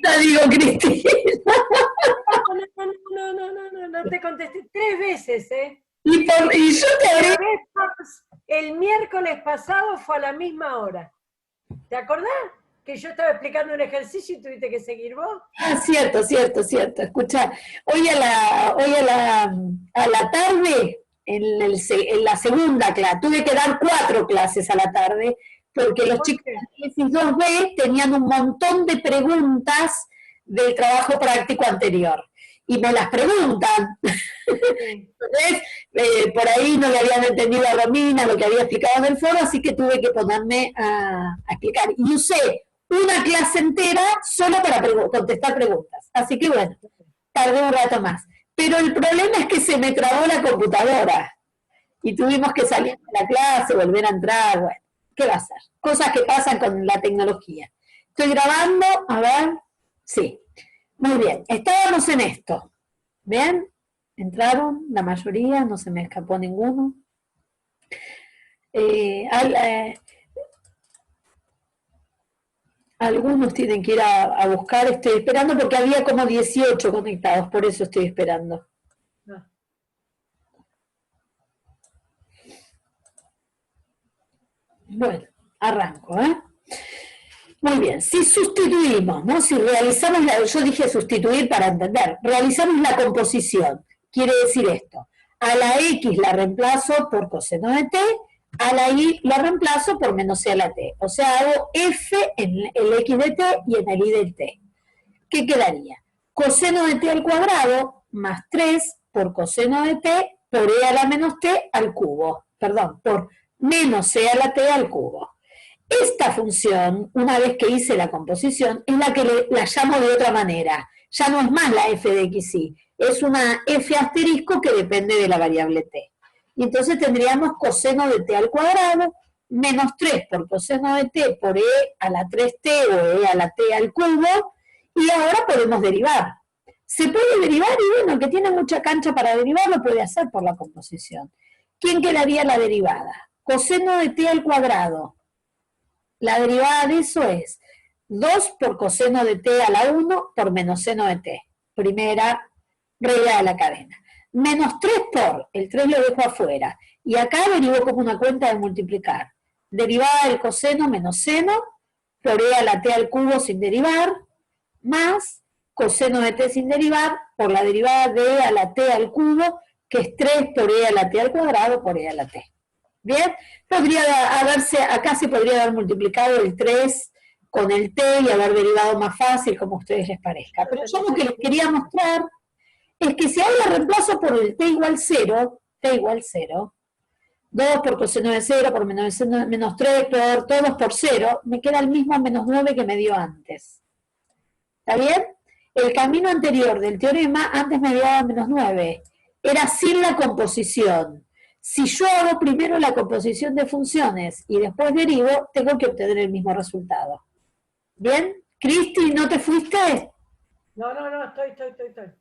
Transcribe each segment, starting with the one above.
Te digo, Cristina. No, te contesté 3 veces, ¿eh? Y yo te habré... El miércoles pasado fue a la misma hora. ¿Te acordás? Que yo estaba explicando un ejercicio y tuviste que seguir vos. Ah, cierto. Escucha, hoy a la tarde, en la segunda clase, tuve que dar 4 clases a la tarde, porque los chicos de tesis 2B tenían un montón de preguntas del trabajo práctico anterior. Y me las preguntan. Sí. Entonces, por ahí no le habían entendido a Romina lo que había explicado en el foro, así que tuve que ponerme a explicar. Y usé una clase entera solo para contestar preguntas. Así que bueno, tardé un rato más. Pero el problema es que se me trabó la computadora y tuvimos que salir de la clase, volver a entrar. Bueno, ¿qué va a ser? Cosas que pasan con la tecnología. Estoy grabando, a ver, sí. Muy bien, estábamos en esto. ¿Ven? Entraron la mayoría, no se me escapó ninguno. Algunos tienen que ir a buscar, estoy esperando porque había como 18 conectados, por eso estoy esperando. Bueno, arranco, ¿eh? Muy bien, si sustituimos, ¿no? Si realizamos, yo dije sustituir para entender, realizamos la composición, quiere decir esto, a la X la reemplazo por coseno de T, a la Y la reemplazo por menos C a la T, o sea, hago F en el X de T y en el Y de T. ¿Qué quedaría? Coseno de T al cuadrado más 3 por coseno de T por E a la menos T al cubo, perdón, por menos C a la T al cubo. Esta función, una vez que hice la composición, es la que la llamo de otra manera. Ya no es más la f de xy, es una f asterisco que depende de la variable t. Y entonces tendríamos coseno de t al cuadrado menos 3 por coseno de t por e a la 3t o e a la t al cubo, y ahora podemos derivar. Se puede derivar y bueno, el que tiene mucha cancha para derivar lo puede hacer por la composición. ¿Quién quedaría la derivada? Coseno de t al cuadrado. La derivada de eso es 2 por coseno de t a la 1 por menos seno de t. Primera regla de la cadena. Menos 3 por, el 3 lo dejo afuera. Y acá derivo como una cuenta de multiplicar. Derivada del coseno menos seno por e a la t al cubo sin derivar, más coseno de t sin derivar por la derivada de e a la t al cubo, que es 3 por e a la t al cuadrado por e a la t. Bien, podría haberse, acá se podría haber multiplicado el 3 con el t y haber derivado más fácil, como a ustedes les parezca. Pero yo lo que les quería mostrar es que si ahora reemplazo por el t igual 0, 2 por coseno de 0, por menos 3, por todos por 0, me queda el mismo menos 9 que me dio antes. ¿Está bien? El camino anterior del teorema, antes me daba menos 9, era sin la composición. Si yo hago primero la composición de funciones y después derivo, tengo que obtener el mismo resultado. ¿Bien? Cristi, ¿no te fuiste? No, estoy.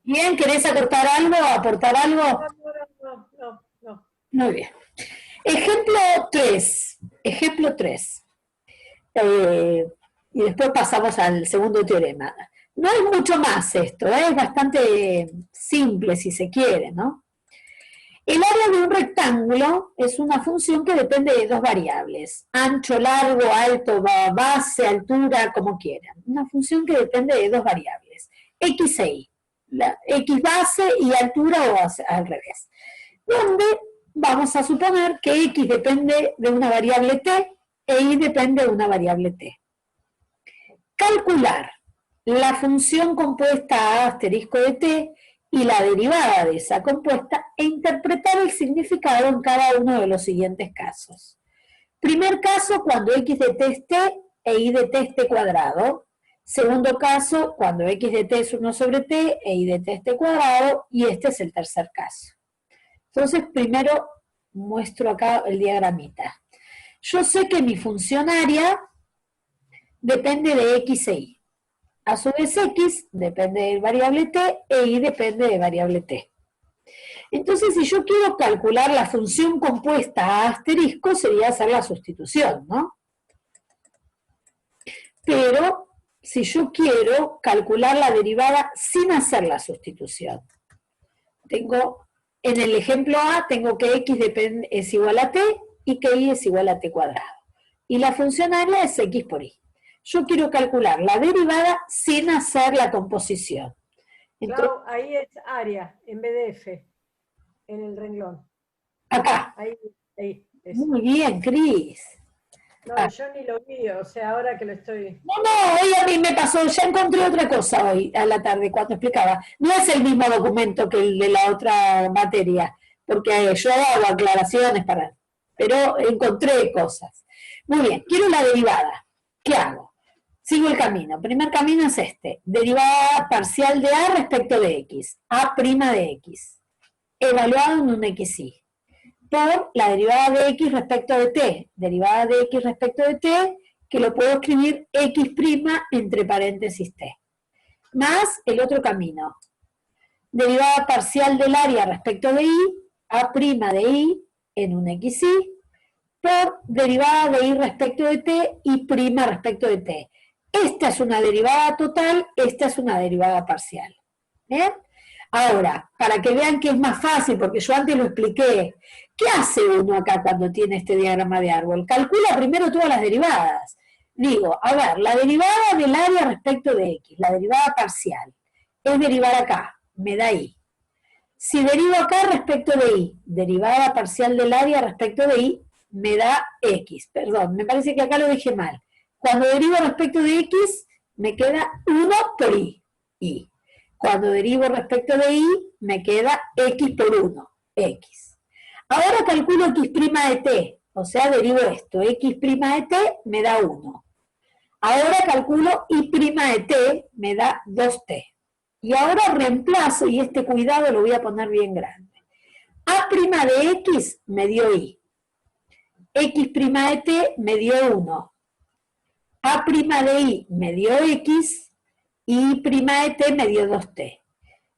Bien, ¿querés aportar algo? No. Muy bien. Ejemplo 3. Y después pasamos al segundo teorema. No es mucho más esto, es bastante simple si se quiere, ¿no? El área de un rectángulo es una función que depende de 2 variables, ancho, largo, alto, base, altura, como quieran. Una función que depende de 2 variables, x e y, la x base y altura o al revés. Donde vamos a suponer que x depende de una variable t e y depende de una variable t. Calcular la función compuesta a asterisco de t y la derivada de esa compuesta e interpretar el significado en cada uno de los siguientes casos. Primer caso, cuando x de t es t e y de t es t cuadrado. Segundo caso, cuando x de t es 1 sobre t e y de t es t cuadrado. Y este es el tercer caso. Entonces, primero muestro acá el diagramita. Yo sé que mi funcionaria depende de x e y. A su vez x depende de variable t e y depende de variable t. Entonces, si yo quiero calcular la función compuesta a asterisco, sería hacer la sustitución, ¿no? Pero, si yo quiero calcular la derivada sin hacer la sustitución. Tengo, en el ejemplo A, tengo que x es igual a t y que y es igual a t cuadrado. Y la función área es x por y. Yo quiero calcular la derivada sin hacer la composición. Entonces, Claro, ahí es área, en vez de f, en el renglón. acá. Ahí, eso. Muy bien, Cris. No, yo ni lo vi, o sea, ahora que lo estoy... No, hoy a mí me pasó, ya encontré otra cosa hoy a la tarde cuando explicaba. No es el mismo documento que el de la otra materia, porque yo hago aclaraciones pero encontré cosas. Muy bien, quiero la derivada. ¿Qué hago? Sigo el camino. Primer camino es este. Derivada parcial de A respecto de X. A' de X. Evaluado en un XY. Por la derivada de X respecto de T. Derivada de X respecto de T, que lo puedo escribir X' entre paréntesis T. Más el otro camino. Derivada parcial del área respecto de Y. A' de Y en un XY. Por derivada de Y respecto de T y prima respecto de T. Esta es una derivada total, esta es una derivada parcial. ¿Bien? Ahora, para que vean que es más fácil, porque yo antes lo expliqué, ¿qué hace uno acá cuando tiene este diagrama de árbol? Calcula primero todas las derivadas. Digo, a ver, la derivada del área respecto de X, la derivada parcial, es derivar acá, me da Y. Si derivo acá respecto de Y, derivada parcial del área respecto de Y, me da X. Perdón, me parece que acá lo dije mal. Cuando derivo respecto de X, me queda 1 por Y. Cuando derivo respecto de Y, me queda X por 1, X. Ahora calculo X' de T, o sea, derivo esto. X' de T me da 1. Ahora calculo Y' de T, me da 2T. Y ahora reemplazo, y este cuidado lo voy a poner bien grande. A' de X me dio Y. X' de T me dio 1. A' de Y me dio X y Y' de T me dio 2T.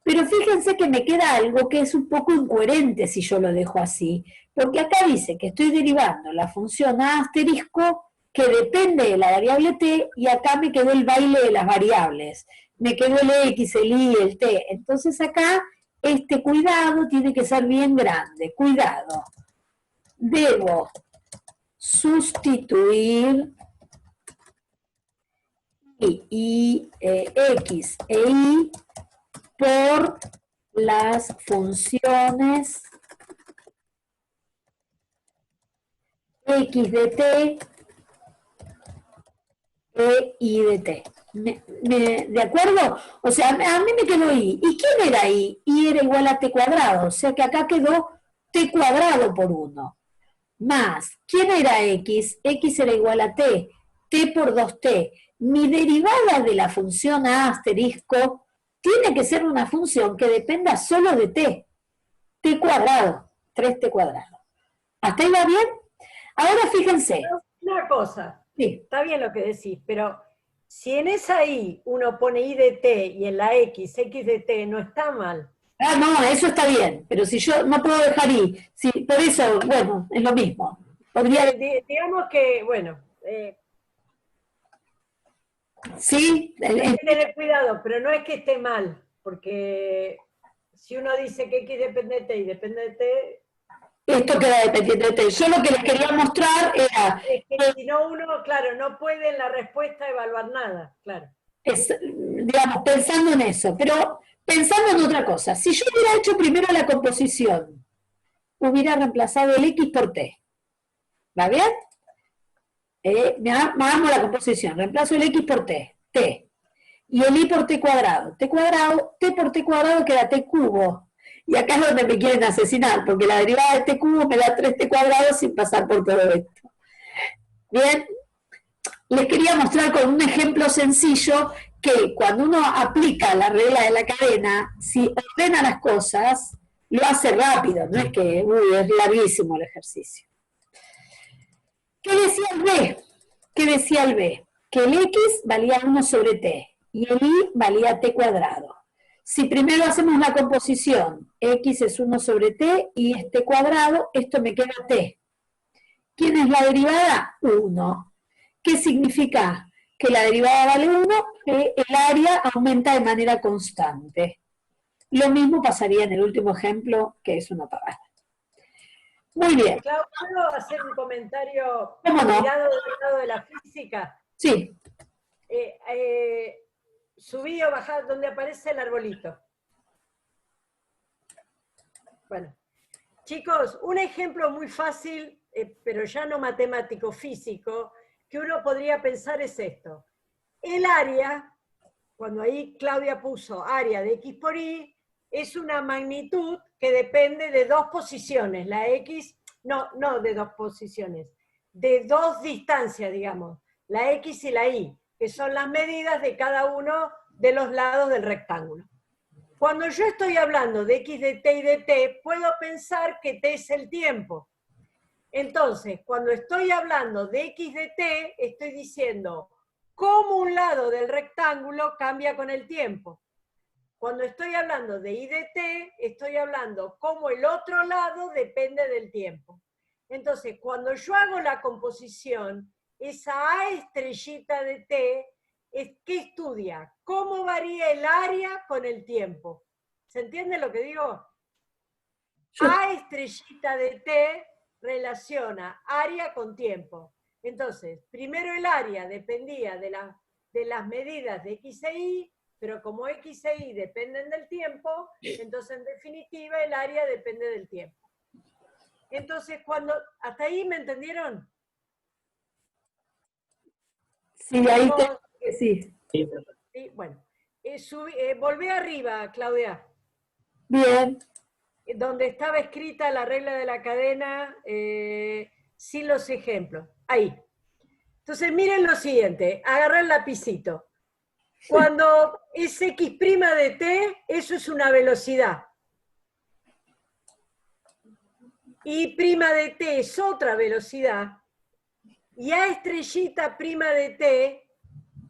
Pero fíjense que me queda algo que es un poco incoherente si yo lo dejo así, porque acá dice que estoy derivando la función A asterisco que depende de la variable T y acá me quedó el baile de las variables. Me quedó el X, el Y, el T. Entonces acá este cuidado tiene que ser bien grande. Cuidado. Debo sustituir X e Y por las funciones X de T e Y de T. ¿De acuerdo? O sea, a mí me quedó Y. ¿Y quién era Y? Y era igual a T cuadrado. O sea que acá quedó T cuadrado por 1. Más, ¿quién era X? X era igual a T. T por 2T. Mi derivada de la función A asterisco tiene que ser una función que dependa solo de T. T cuadrado. 3T cuadrado. ¿Hasta ahí va bien? Ahora fíjense. Una cosa. Sí. Está bien lo que decís, pero si en esa Y uno pone Y de T y en la X de T, no está mal. Ah, no, eso está bien, pero si yo no puedo dejar Y, sí, por eso, bueno, es lo mismo. Podría... Digamos que, bueno, sí, hay que tener cuidado, pero no es que esté mal, porque si uno dice que X depende de T y depende de T... Esto queda dependiente de T. Yo lo que les quería mostrar era... Es que si no uno, claro, no puede en la respuesta evaluar nada, claro. Es, digamos, pensando en eso, pero pensando en otra cosa. Si yo hubiera hecho primero la composición, hubiera reemplazado el X por T. ¿Va bien? Hagamos la composición. Reemplazo el X por T. T. Y el Y por T cuadrado. T cuadrado, T por T cuadrado queda T cubo. Y acá es donde me quieren asesinar, porque la derivada de T cubo me da 3T cuadrado sin pasar por todo esto. Bien. Les quería mostrar con un ejemplo sencillo que cuando uno aplica la regla de la cadena, si ordena las cosas, lo hace rápido, no es que es larguísimo el ejercicio. ¿Qué decía el B? ¿Qué decía el B? Que el X valía 1 sobre T y el Y valía T cuadrado. Si primero hacemos la composición, X es 1 sobre T y es T cuadrado, esto me queda T. ¿Quién es la derivada? 1. ¿Qué significa? que la derivada vale 1, el área aumenta de manera constante. Lo mismo pasaría en el último ejemplo, que es una pavada. Muy bien. Claudia, ¿puedo hacer un comentario ¿Cómo no? mirado del lado de la física? Sí. Subí o bajá donde aparece el arbolito. Bueno, chicos, un ejemplo muy fácil, pero ya no matemático, físico, que uno podría pensar es esto. El área, cuando ahí Claudia puso área de X por Y, es una magnitud que depende de dos posiciones, la X, no de dos posiciones, de dos distancias, digamos, la X y la Y, que son las medidas de cada uno de los lados del rectángulo. Cuando yo estoy hablando de X de T y de T, puedo pensar que T es el tiempo. Entonces, cuando estoy hablando de X de T, estoy diciendo cómo un lado del rectángulo cambia con el tiempo. Cuando estoy hablando de Y de T, estoy hablando cómo el otro lado depende del tiempo. Entonces, cuando yo hago la composición, esa A estrellita de T, ¿qué estudia? ¿Cómo varía el área con el tiempo? ¿Se entiende lo que digo? A estrellita de T relaciona área con tiempo. Entonces, primero el área dependía de las medidas de X e Y, pero como X e Y dependen del tiempo, entonces en definitiva el área depende del tiempo. Entonces, ¿hasta ahí me entendieron? Sí, ahí sí. Sí, bueno. Volvé arriba, Claudia. Bien. Donde estaba escrita la regla de la cadena sin los ejemplos. Ahí. Entonces, miren lo siguiente. Agarré el lapicito. Cuando es X' de T, eso es una velocidad. Y' de T es otra velocidad. Y A estrellita prima de T,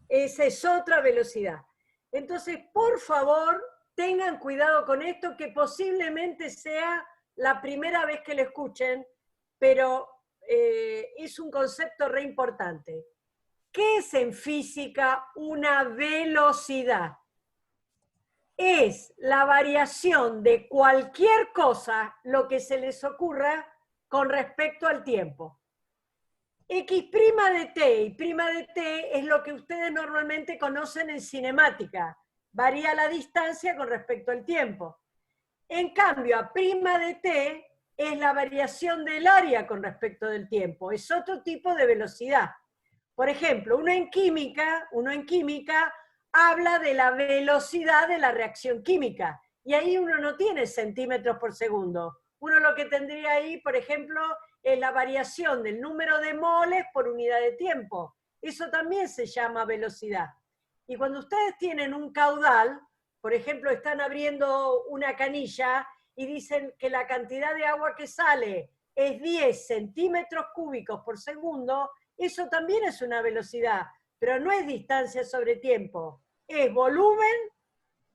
esa es otra velocidad. Entonces, por favor, tengan cuidado con esto, que posiblemente sea la primera vez que lo escuchen, pero es un concepto re importante. ¿Qué es en física una velocidad? Es la variación de cualquier cosa, lo que se les ocurra, con respecto al tiempo. X' de T y prima de T es lo que ustedes normalmente conocen en cinemática. Varía la distancia con respecto al tiempo. En cambio, a prima de T es la variación del área con respecto del tiempo. Es otro tipo de velocidad. Por ejemplo, uno en química habla de la velocidad de la reacción química. Y ahí uno no tiene centímetros por segundo. Uno lo que tendría ahí, por ejemplo, es la variación del número de moles por unidad de tiempo. Eso también se llama velocidad. Y cuando ustedes tienen un caudal, por ejemplo, están abriendo una canilla y dicen que la cantidad de agua que sale es 10 centímetros cúbicos por segundo, eso también es una velocidad, pero no es distancia sobre tiempo, es volumen,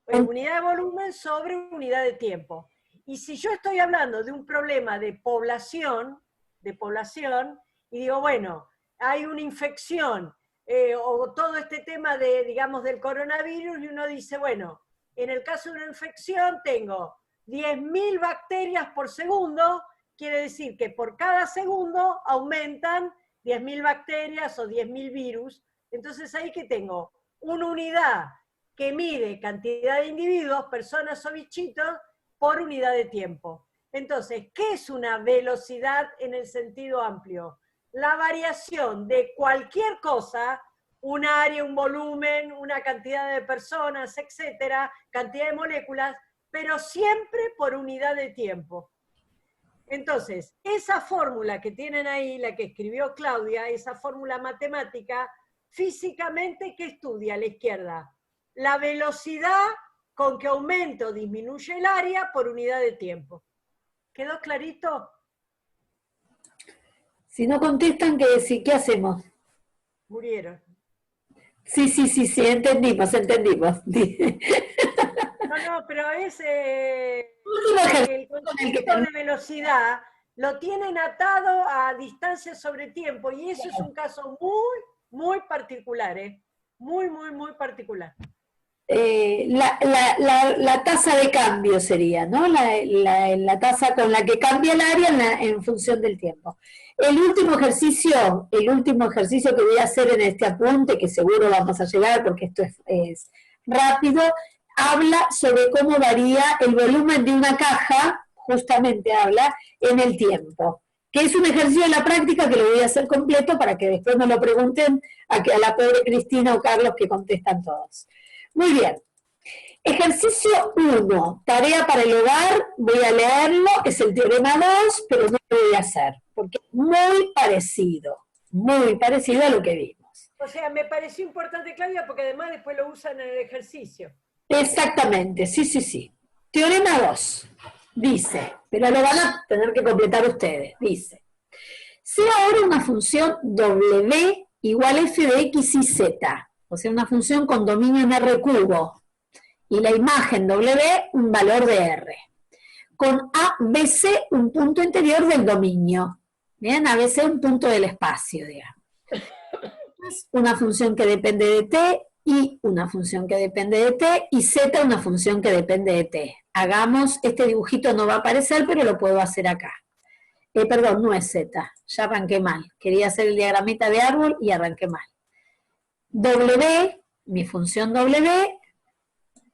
unidad de volumen sobre unidad de tiempo. Y si yo estoy hablando de un problema de población, y digo, bueno, hay una infección, o todo este tema de, digamos, del coronavirus, y uno dice, bueno, en el caso de una infección tengo 10.000 bacterias por segundo, quiere decir que por cada segundo aumentan 10.000 bacterias o 10.000 virus. Entonces ahí que tengo una unidad que mide cantidad de individuos, personas o bichitos, por unidad de tiempo. Entonces, ¿qué es una velocidad en el sentido amplio? La variación de cualquier cosa, un área, un volumen, una cantidad de personas, etcétera, cantidad de moléculas, pero siempre por unidad de tiempo. Entonces, esa fórmula que tienen ahí, la que escribió Claudia, esa fórmula matemática, físicamente, ¿qué estudia a la izquierda? La velocidad con que aumenta o disminuye el área por unidad de tiempo. ¿Quedó clarito? Si no contestan, ¿qué hacemos? Murieron. Sí, entendimos. No, pero es Último el concepto de velocidad lo tienen atado a distancia sobre tiempo, y eso es un caso muy, muy particular, ¿eh? muy, muy, muy particular. La tasa de cambio sería, ¿no? La tasa con la que cambia el área en función del tiempo. El último ejercicio que voy a hacer en este apunte, que seguro vamos a llegar porque esto es rápido, habla sobre cómo varía el volumen de una caja, justamente habla, en el tiempo. Que es un ejercicio de la práctica que lo voy a hacer completo para que después me lo pregunten a la pobre Cristina o Carlos que contestan todos. Muy bien. Ejercicio 1, tarea para el hogar, voy a leerlo, es el teorema 2, pero no lo voy a hacer, porque es muy parecido a lo que vimos. O sea, me pareció importante, Claudia, porque además después lo usan en el ejercicio. Exactamente, sí. Teorema 2, dice, pero lo van a tener que completar ustedes, dice, sea ahora una función W igual f de x y z, o sea, una función con dominio en R cubo, y la imagen W un valor de R, con ABC un punto interior del dominio, ¿bien? ABC un punto del espacio, digamos. Una función que depende de T, y una función que depende de T, y Z una función que depende de T. Hagamos, este dibujito no va a aparecer, pero lo puedo hacer acá. Perdón, no es Z, ya arranqué mal. Quería hacer el diagramita de árbol y arranqué mal. W, mi función W,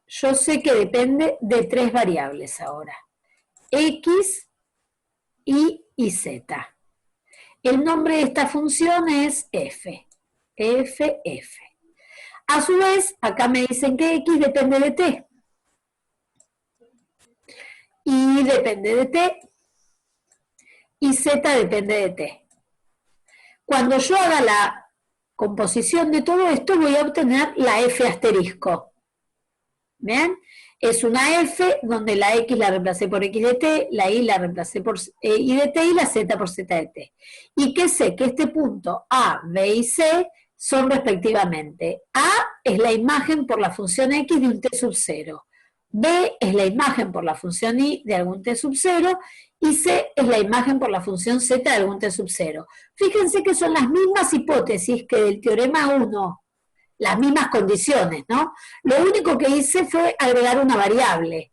yo sé que depende de 3 variables ahora. X, Y y Z. El nombre de esta función es F. F. A su vez, acá me dicen que X depende de T. Y depende de T. Y Z depende de T. Cuando yo haga la composición de todo esto, voy a obtener la F asterisco. ¿Bien? Es una F donde la X la reemplacé por X de T, la Y la reemplacé por Y de T y la Z por Z de T. Y que sé que este punto A, B y C son respectivamente. A es la imagen por la función X de un T sub 0. B es la imagen por la función Y de algún T sub 0. Y C es la imagen por la función Z de algún T sub 0. Fíjense que son las mismas hipótesis que del teorema 1. Las mismas condiciones, ¿no? Lo único que hice fue agregar una variable.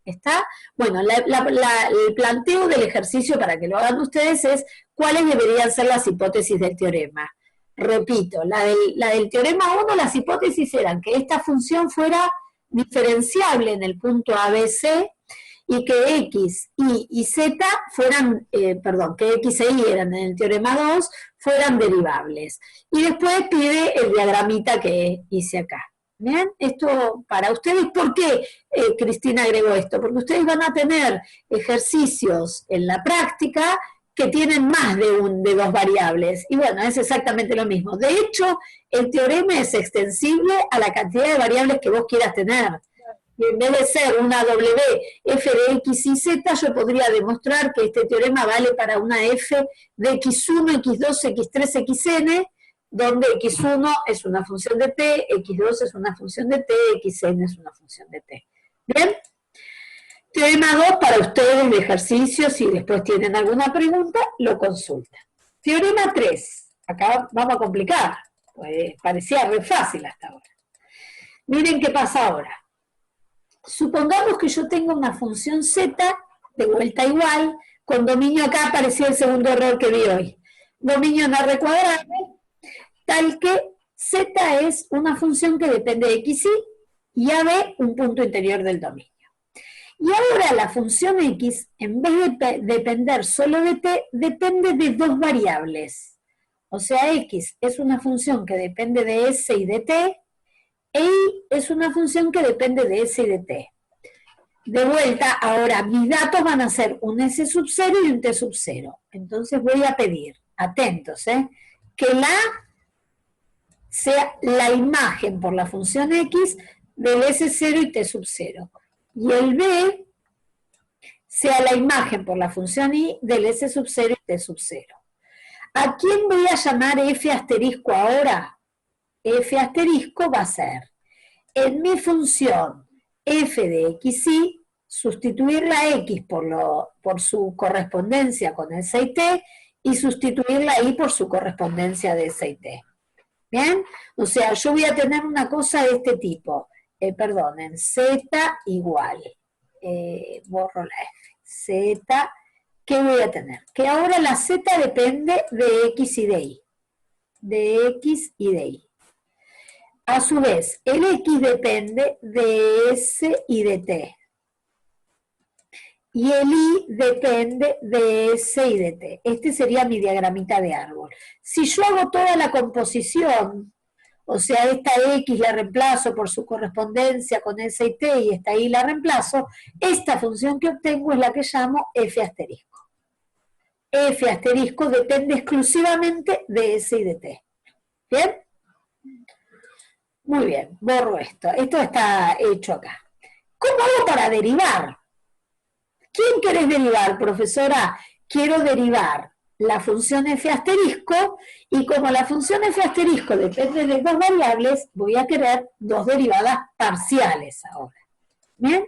¿Está? Bueno, el planteo del ejercicio para que lo hagan ustedes es cuáles deberían ser las hipótesis del teorema. Repito, la del teorema 1, las hipótesis eran que esta función fuera diferenciable en el punto ABC y que X, Y y Z fueran, que X e Y eran en el teorema 2, fueran derivables. Y después pide el diagramita que hice acá. ¿Bien? Esto para ustedes, ¿por qué Cristina agregó esto? Porque ustedes van a tener ejercicios en la práctica que tienen más de 2 variables. Y bueno, es exactamente lo mismo. De hecho, el teorema es extensible a la cantidad de variables que vos quieras tener. Y en vez de ser una W, F de X y Z, yo podría demostrar que este teorema vale para una F de X1, X2, X3, Xn, donde X1 es una función de T, X2 es una función de T, Xn es una función de T. ¿Bien? Teorema 2 para ustedes de ejercicio, si después tienen alguna pregunta, lo consultan. Teorema 3, acá vamos a complicar, pues parecía re fácil hasta ahora. Miren qué pasa ahora. Supongamos que yo tengo una función z, de vuelta igual, con dominio acá apareció el segundo error que vi hoy. Dominio en R cuadrado, tal que z es una función que depende de x y AB un punto interior del dominio. Y ahora la función x, en vez de depender solo de t, depende de 2 variables. O sea, x es una función que depende de s y de t, e y es una función que depende de s y de t. De vuelta, ahora mis datos van a ser un s sub 0 y un t sub 0. Entonces voy a pedir, atentos, que la sea la imagen por la función x del s0 y t sub 0. Y el b sea la imagen por la función y del s sub 0 y t sub 0. ¿A quién voy a llamar f asterisco ahora? F asterisco va a ser, en mi función f de xy, sustituir la x por su correspondencia con S y t, y sustituir la y por su correspondencia de S y t. ¿Bien? O sea, yo voy a tener una cosa de este tipo. Perdonen, z igual, borro la f, z, ¿qué voy a tener? Que ahora la z depende de x y de y. De x y de y. A su vez, el x depende de s y de t. Y el y depende de s y de t. Este sería mi diagramita de árbol. Si yo hago toda la composición, o sea, esta x la reemplazo por su correspondencia con s y t y esta y la reemplazo, esta función que obtengo es la que llamo f asterisco. F asterisco depende exclusivamente de s y de t. ¿Bien? Muy bien, borro esto. Esto está hecho acá. ¿Cómo hago para derivar? ¿Quién querés derivar, profesora? Quiero derivar la función f asterisco, y como la función f asterisco depende de dos variables, voy a querer dos derivadas parciales ahora. ¿Bien?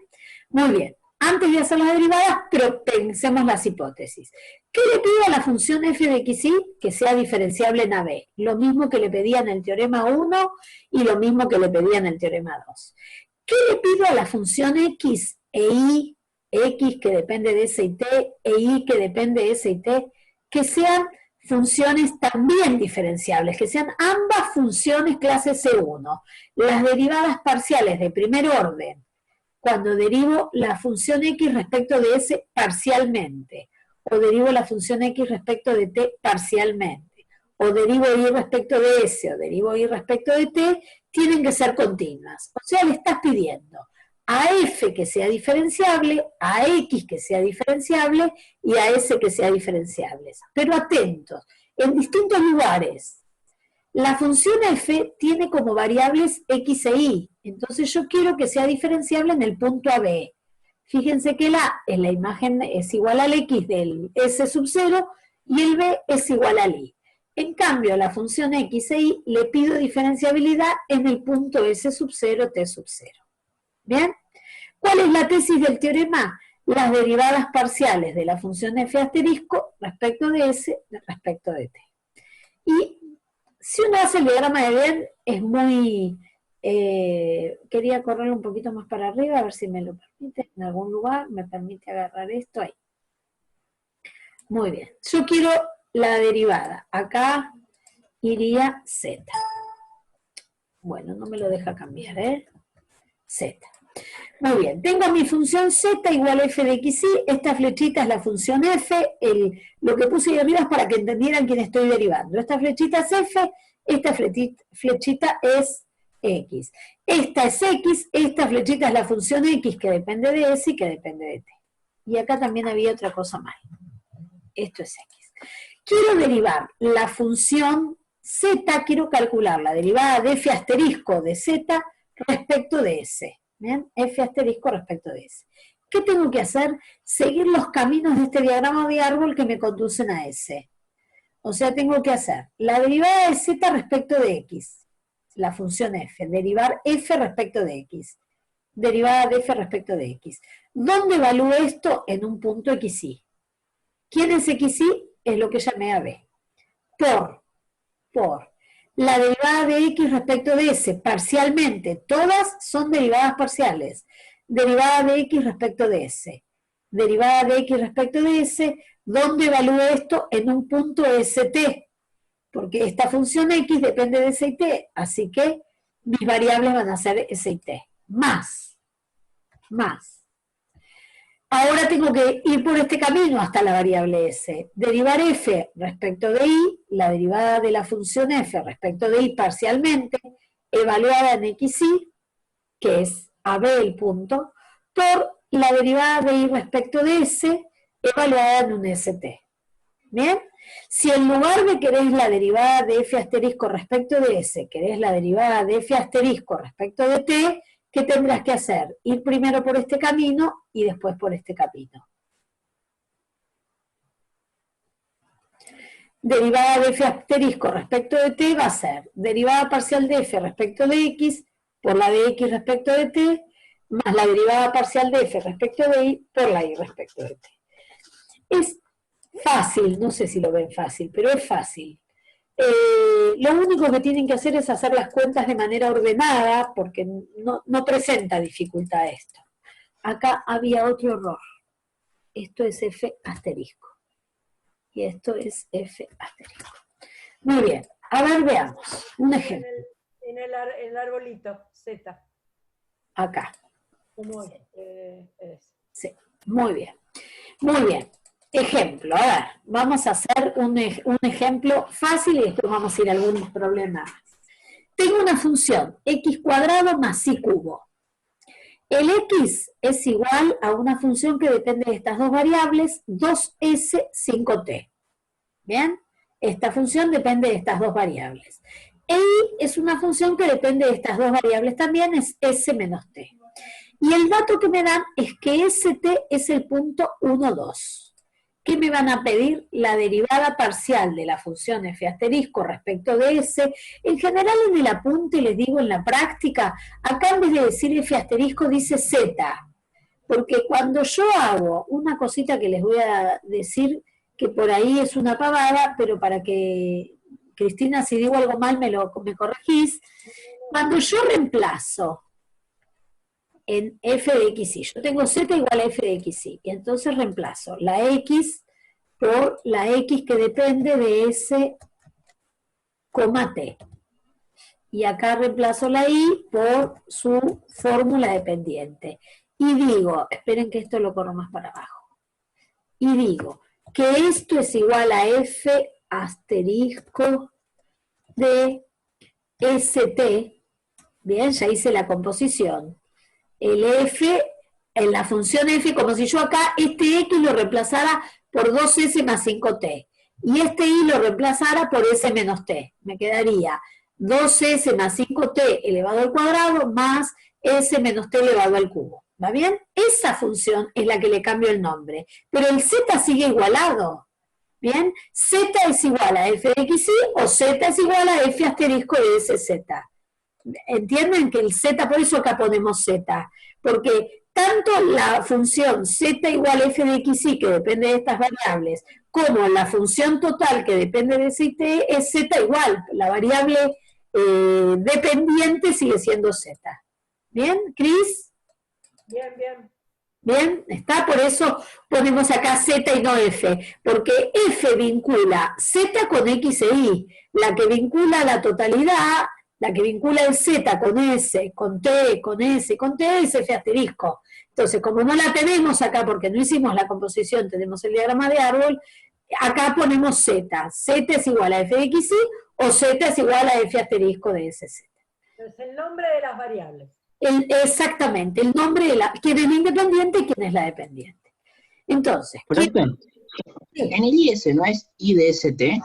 Muy bien. Antes de hacer las derivadas, pero pensemos las hipótesis. ¿Qué le pido a la función f de x y? Que sea diferenciable en AB. Lo mismo que le pedía en el teorema 1 y lo mismo que le pedía en el teorema 2. ¿Qué le pido a la función x e y? X que depende de S y T, e Y que depende de S y T, que sean funciones también diferenciables, que sean ambas funciones clase C1. Las derivadas parciales de primer orden, cuando derivo la función X respecto de S parcialmente, o derivo la función X respecto de T parcialmente, o derivo Y respecto de S, o derivo Y respecto de T, tienen que ser continuas. O sea, le estás pidiendo a f que sea diferenciable, a x que sea diferenciable y a s que sea diferenciable. Pero atentos, en distintos lugares. La función f tiene como variables x e y, entonces yo quiero que sea diferenciable en el punto AB. Fíjense que la en la imagen es igual al x del s sub 0 y el b es igual al y. En cambio, la función x e y le pido diferenciabilidad en el punto s sub 0, t sub 0. ¿Bien? ¿Cuál es la tesis del teorema? Las derivadas parciales de la función f asterisco respecto de s respecto de t. Y si uno hace el diagrama de Venn, es muy... quería correr un poquito más para arriba, a ver si me lo permite, en algún lugar me permite agarrar esto ahí. Muy bien, yo quiero la derivada, acá iría z. Bueno, no me lo deja cambiar, z. Muy bien, tengo mi función z igual a f de x y, esta flechita es la función f, lo que puse ahí arriba es para que entendieran quién estoy derivando. Esta flechita es f, esta flechita es x. Esta es x, esta flechita es la función x que depende de s y que depende de t. Y acá también había otra cosa más. Esto es x. Quiero derivar la función z, quiero calcular la derivada de f asterisco de z respecto de s. ¿Bien? F asterisco respecto de S. ¿Qué tengo que hacer? Seguir los caminos de este diagrama de árbol que me conducen a S. O sea, tengo que hacer la derivada de Z respecto de X, la función F, derivar F respecto de X, derivada de F respecto de X. ¿Dónde evalúo esto? En un punto XY. ¿Quién es XY? Es lo que llamé AB. Por la derivada de x respecto de s, parcialmente, todas son derivadas parciales. Derivada de x respecto de s. Derivada de x respecto de s, ¿dónde evalúo esto? En un punto st, porque esta función x depende de s y t, así que mis variables van a ser s y t. Más. Ahora tengo que ir por este camino hasta la variable s. Derivar f respecto de y, la derivada de la función f respecto de y parcialmente, evaluada en xy, que es AB el punto, por la derivada de y respecto de s, evaluada en un st. ¿Bien? Si en lugar de querés la derivada de f asterisco respecto de s, querés la derivada de f asterisco respecto de t, ¿qué tendrás que hacer? Ir primero por este camino y después por este camino. Derivada de f asterisco respecto de t va a ser derivada parcial de f respecto de x por la de x respecto de t, más la derivada parcial de f respecto de y por la y respecto de t. Es fácil, no sé si lo ven fácil, pero es fácil. Lo único que tienen que hacer es hacer las cuentas de manera ordenada, porque no presenta dificultad esto. Acá había otro error. Esto es F asterisco. Y esto es F asterisco. Muy bien. A ver, veamos. Un ejemplo. En el arbolito, Z. Acá. ¿Cómo es? Sí, muy bien. Muy bien. Ejemplo, a ver, vamos a hacer un ejemplo fácil y después vamos a ir a algunos problemas. Tengo una función x cuadrado más y cubo. El x es igual a una función que depende de estas dos variables, 2s 5t. ¿Bien? Esta función depende de estas dos variables. Y es una función que depende de estas dos variables también, es s menos t. Y el dato que me dan es que st es el punto 1, 2. ¿Qué me van a pedir? La derivada parcial de la función f asterisco respecto de s. En general en el apunte, les digo en la práctica, acá en vez de decir f asterisco dice z. Porque cuando yo hago una cosita que les voy a decir, que por ahí es una pavada, pero para que, Cristina, si digo algo mal me corregís, cuando yo reemplazo en f de xy. Yo tengo z igual a f de xy, y entonces reemplazo la x por la x que depende de s, t. Y acá reemplazo la y por su fórmula dependiente. Y digo, esperen que esto lo corro más para abajo. Y digo que esto es igual a f asterisco de st. Bien, ya hice la composición. El f, en la función f, como si yo acá este x lo reemplazara por 2s más 5t, y este y lo reemplazara por s menos t. Me quedaría 2s más 5t elevado al cuadrado más s menos t elevado al cubo. ¿Va bien? Esa función es la que le cambio el nombre, pero el z sigue igualado. ¿Bien? Z es igual a f de xy o z es igual a f asterisco de sz. ¿Entienden que el z, por eso acá ponemos z? Porque tanto la función z igual a f de xy, que depende de estas variables, como la función total, que depende de ct, es z igual. La variable dependiente sigue siendo z. ¿Bien, Cris? Bien, bien. Bien, está, por eso ponemos acá z y no f, porque f vincula z con x e y, la que vincula la totalidad, la que vincula el z con s, con t, con s, con t es f asterisco. Entonces, como no la tenemos acá porque no hicimos la composición, tenemos el diagrama de árbol, acá ponemos z. Z es igual a f de xy o z es igual a f asterisco de sz. Es el nombre de las variables. Exactamente, el nombre de quién es la independiente y quién es la dependiente. Entonces, en el IS no es I de ST,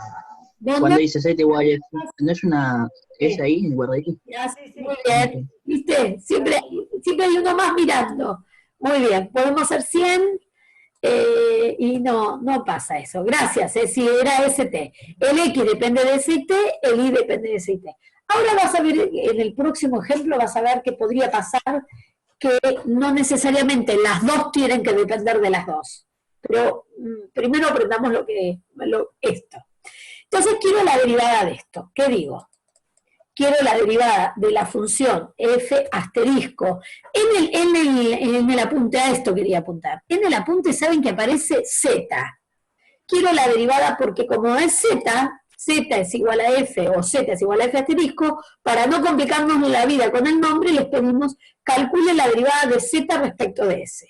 cuando dice Z igual a, no es una, es ahí, en guardadito. Muy bien, ¿viste? Siempre hay uno más mirando. Muy bien, podemos hacer 100 y no pasa eso. Gracias, si era ST. El X depende de ST, el Y depende de ST. Ahora vas a ver, en el próximo ejemplo, vas a ver que podría pasar que no necesariamente las dos tienen que depender de las dos. Pero primero aprendamos esto. Entonces quiero la derivada de esto. ¿Qué digo? Quiero la derivada de la función f asterisco. En el apunte, a esto quería apuntar. En el apunte saben que aparece z. Quiero la derivada porque como es z es igual a f o z es igual a f asterisco, para no complicarnos la vida con el nombre, les pedimos calculen la derivada de z respecto de s.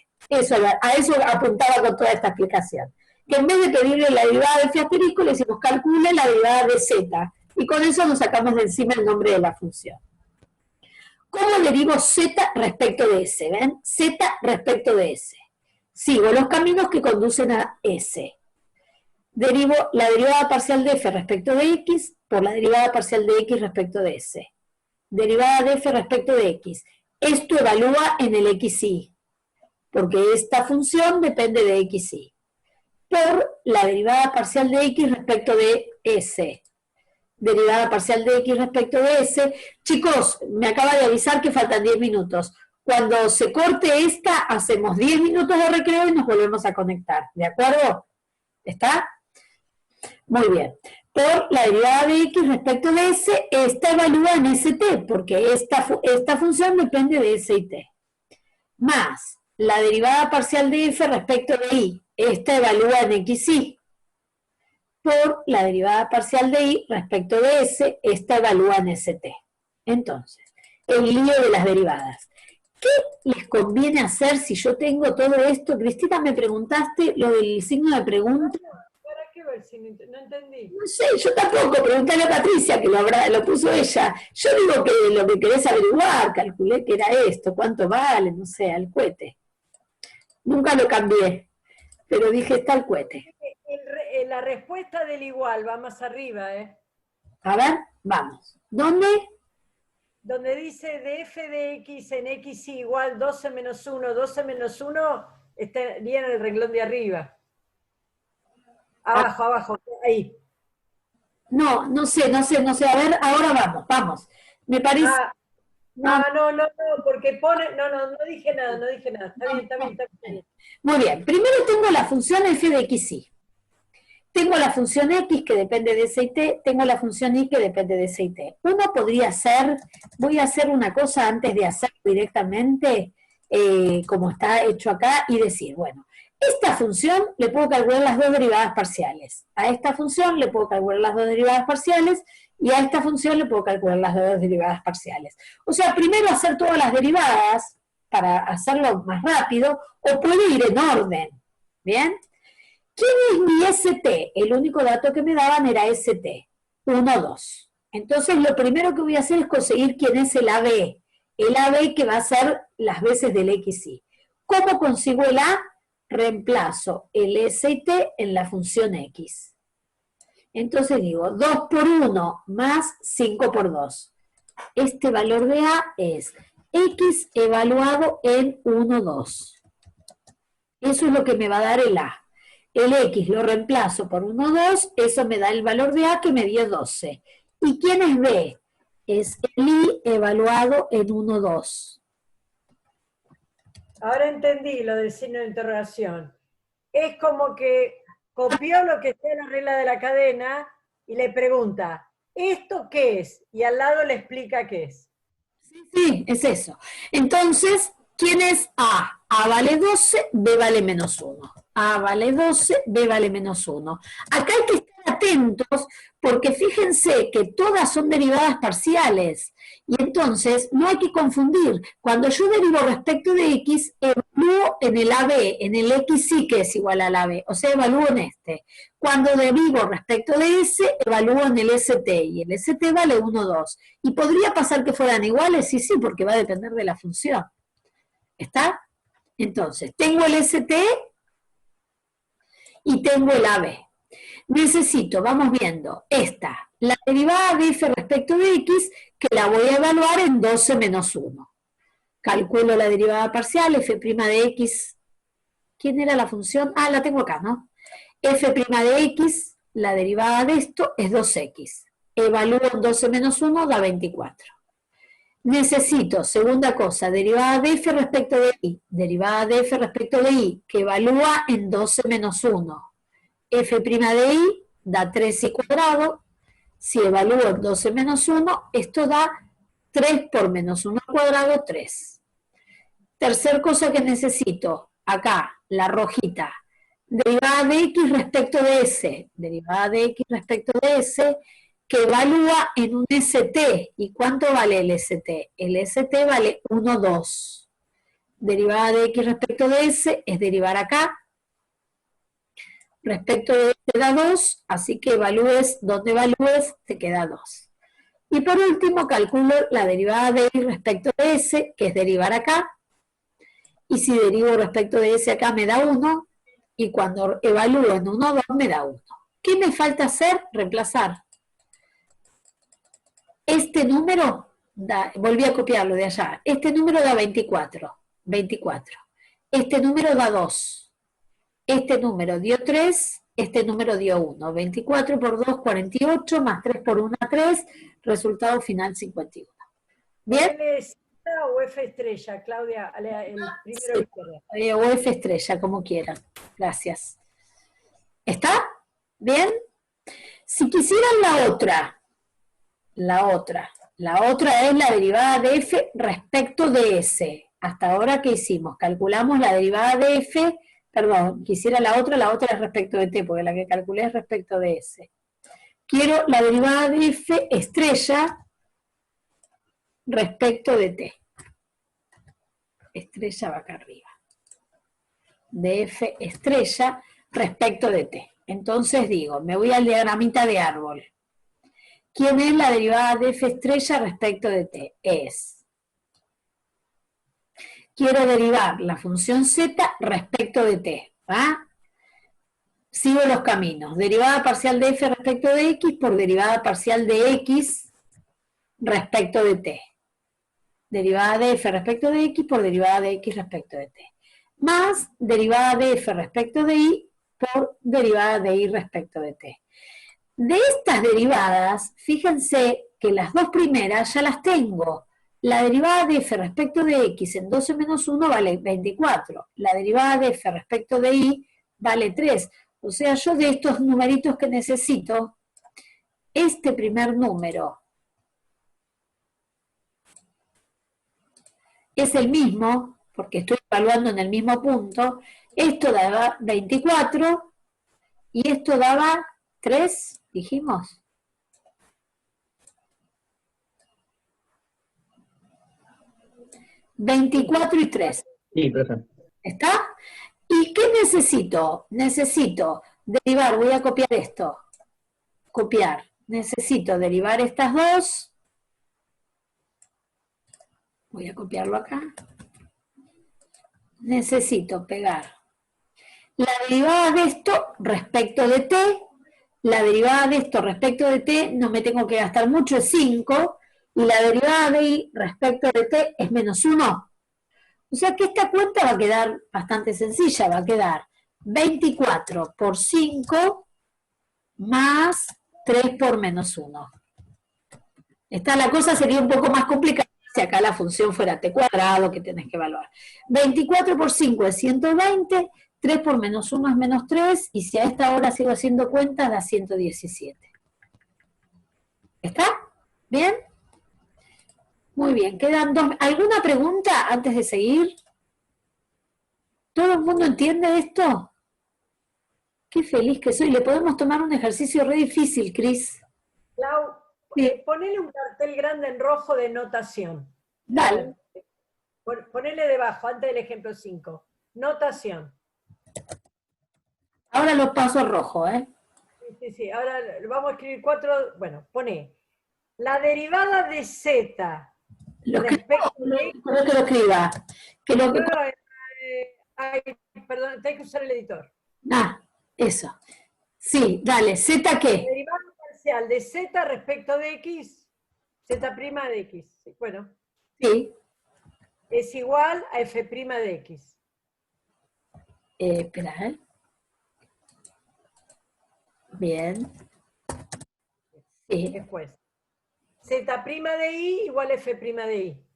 A eso apuntaba con toda esta explicación. Que en vez de pedirle la derivada de f asterisco, le decimos calcule la derivada de z. Y con eso nos sacamos de encima el nombre de la función. ¿Cómo derivo z respecto de s? ¿Ven? Z respecto de s. Sigo los caminos que conducen a s. Derivo la derivada parcial de f respecto de x por la derivada parcial de x respecto de s. Derivada de f respecto de x. Esto evalúa en el xy, porque esta función depende de xy. Por la derivada parcial de x respecto de s. Derivada parcial de x respecto de s. Chicos, me acaba de avisar que faltan 10 minutos. Cuando se corte esta, hacemos 10 minutos de recreo y nos volvemos a conectar. ¿De acuerdo? ¿Está? Muy bien. por la derivada de x respecto de s, esta evalúa en st, porque esta función depende de s y t. Más la derivada parcial de f respecto de y, esta evalúa en x y, por la derivada parcial de y respecto de s, esta evalúa en st. Entonces, el lío de las derivadas. ¿Qué les conviene hacer si yo tengo todo esto? Cristina, me preguntaste lo del signo de pregunta. ¿Para qué ver si no entendí? No sé, yo tampoco, preguntarle a Patricia, que lo puso ella. Yo digo que lo que querés averiguar, calculé que era esto, cuánto vale, no sé, al cohete. Nunca lo cambié, pero dije, está el cohete. La respuesta del igual va más arriba, ¿eh? A ver, vamos. ¿Dónde? Donde dice de f de x en x igual 12 menos 1, 12 menos 1, estaría en el renglón de arriba. Abajo, abajo, ahí. No sé. A ver, ahora vamos. Me parece... No, porque pone... No dije nada. Está bien. Muy bien, primero tengo la función f de x y. Tengo la función x que depende de s y t, tengo la función y que depende de s y t. Uno podría hacer, voy a hacer una cosa antes de hacerlo directamente, como está hecho acá, y decir, bueno, esta función le puedo calcular las dos derivadas parciales. A esta función le puedo calcular las dos derivadas parciales, y a esta función le puedo calcular las dos derivadas parciales. O sea, primero hacer todas las derivadas, para hacerlo más rápido, o puedo ir en orden, ¿bien? ¿Quién es mi ST? El único dato que me daban era ST, 1, 2. Entonces lo primero que voy a hacer es conseguir quién es el AB. El AB que va a ser las veces del XY. ¿Cómo consigo el A? Reemplazo el S y T en la función X. Entonces digo, 2 por 1 más 5 por 2. Este valor de A es X evaluado en 1, 2. Eso es lo que me va a dar el A. El X lo reemplazo por 1, 2, eso me da el valor de A que me dio 12. ¿Y quién es B? Es el Y evaluado en 1, 2. Ahora entendí lo del signo de interrogación. Es como que copió lo que está en la regla de la cadena y le pregunta, ¿esto qué es? Y al lado le explica qué es. Sí, es eso. Entonces, ¿quién es A? A vale 12, B vale menos 1. A vale 12, B vale menos 1. Acá hay que estar atentos porque fíjense que todas son derivadas parciales. Y entonces no hay que confundir. Cuando yo derivo respecto de X, evalúo en el AB, en el XY que es igual al AB. O sea, evalúo en este. Cuando derivo respecto de S, evalúo en el ST. Y el ST vale 1, 2. ¿Y podría pasar que fueran iguales? Sí, porque va a depender de la función. ¿Está? Entonces, tengo el ST y tengo el AB. Necesito, vamos viendo, la derivada de f respecto de x, que la voy a evaluar en 12 menos 1. Calculo la derivada parcial, f' de x. ¿Quién era la función? Ah, la tengo acá, ¿no? F' de x, la derivada de esto es 2x. Evalúo en 12 menos 1, da 24. Necesito, segunda cosa, derivada de f respecto de y. Derivada de f respecto de y, que evalúa en 12 menos 1. F' de y da 3y cuadrado. Si evalúo en 12 menos 1, esto da 3 por menos 1 al cuadrado, 3. Tercer cosa que necesito, acá, la rojita. Derivada de x respecto de s. Derivada de x respecto de s, que evalúa en un ST. ¿Y cuánto vale el ST? El ST vale 1, 2. Derivada de x respecto de s es derivar acá. Respecto de te da 2, así que evalúes, donde evalúes, te queda 2. Y por último, calculo la derivada de y respecto de s, que es derivar acá. Y si derivo respecto de s acá me da 1, y cuando evalúo en 1, 2 me da 1. ¿Qué me falta hacer? Reemplazar. Este número, volví a copiarlo de allá, este número da 24. Este número da 2. Este número dio 3, este número dio 1. 24 por 2, 48, más 3 por 1, 3, resultado final 51. ¿Bien? ¿L es o F estrella, Claudia? El primero o F estrella, como quieran. Gracias. ¿Está? ¿Bien? Si quisieran la otra es la derivada de f respecto de s. Hasta ahora, ¿qué hicimos? Calculamos la derivada de f, perdón, quisiera la otra es respecto de t, porque la que calculé es respecto de s. Quiero la derivada de f estrella respecto de t. Estrella va acá arriba. De f estrella respecto de t. Entonces digo, me voy al diagramita de árbol. ¿Quién es la derivada de f estrella respecto de t? Quiero derivar la función z respecto de t. ¿Va? Sigo los caminos. Derivada parcial de f respecto de x por derivada parcial de x respecto de t. Derivada de f respecto de x por derivada de x respecto de t. Más derivada de f respecto de y por derivada de y respecto de t. De estas derivadas, fíjense que las dos primeras ya las tengo. La derivada de f respecto de x en 12 menos 1 vale 24. La derivada de f respecto de y vale 3. O sea, yo de estos numeritos que necesito, este primer número es el mismo, porque estoy evaluando en el mismo punto. Esto daba 24 y esto daba 3, dijimos. ¿24 y 3? Sí, perfecto. ¿Está? ¿Y qué necesito? Necesito derivar, voy a copiar esto. Copiar. Necesito derivar estas dos. Voy a copiarlo acá. Necesito pegar la derivada de esto respecto de t. La derivada de esto respecto de t, no me tengo que gastar mucho, es 5. Y la derivada de y respecto de t es menos 1. O sea que esta cuenta va a quedar bastante sencilla, va a quedar 24 por 5 más 3 por menos 1. La cosa sería un poco más complicada si acá la función fuera t cuadrado, que tenés que evaluar. 24 por 5 es 120, 3 por menos 1 es menos 3, y si a esta hora sigo haciendo cuentas, da 117. ¿Está? ¿Bien? Muy bien, quedan dos. ¿Alguna pregunta antes de seguir? ¿Todo el mundo entiende esto? Qué feliz que soy. Le podemos tomar un ejercicio re difícil, Cris. Clau, Sí. ponele un cartel grande en rojo de notación. Dale. Ponele debajo, antes del ejemplo 5. Notación. Ahora lo paso a rojo, ¿eh? Sí. Ahora vamos a escribir 4. Bueno, pone la derivada de z. Creo que lo escriba. Perdón, tengo que usar el editor. Eso. Sí, dale. ¿Z qué? La derivada parcial de z respecto de x, z' de x. Bueno. Sí. Es igual a f' de x. Espera, ¿eh? Bien. Sí. Después. Z' de i igual a f' de i.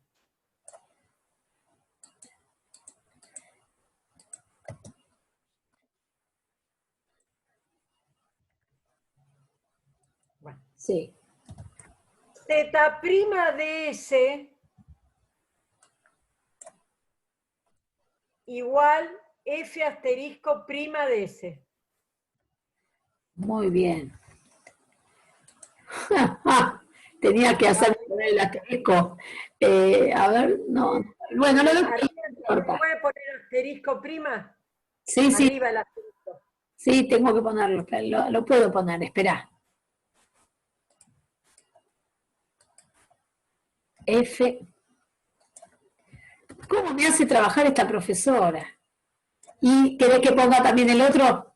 Bueno. Sí. Z' de s igual f asterisco prima de s. Muy bien. Tenía que hacer el asterisco. A ver, no. Bueno, lo ¿Se puede poner asterisco prima? Sí. Arriba el asterisco. Sí, tengo que ponerlo. Lo puedo poner, espera. F. ¿Cómo me hace trabajar esta profesora? ¿Y querés que ponga también el otro?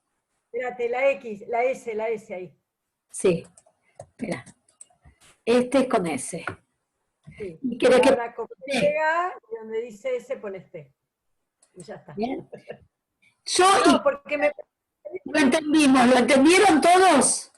Espérate, la X, la S ahí. Sí, espera. Este es con S. Sí. ¿Y querés que ahora llega y donde dice S pones T. Y ya está. Bien. Porque Lo entendimos, ¿lo entendieron todos?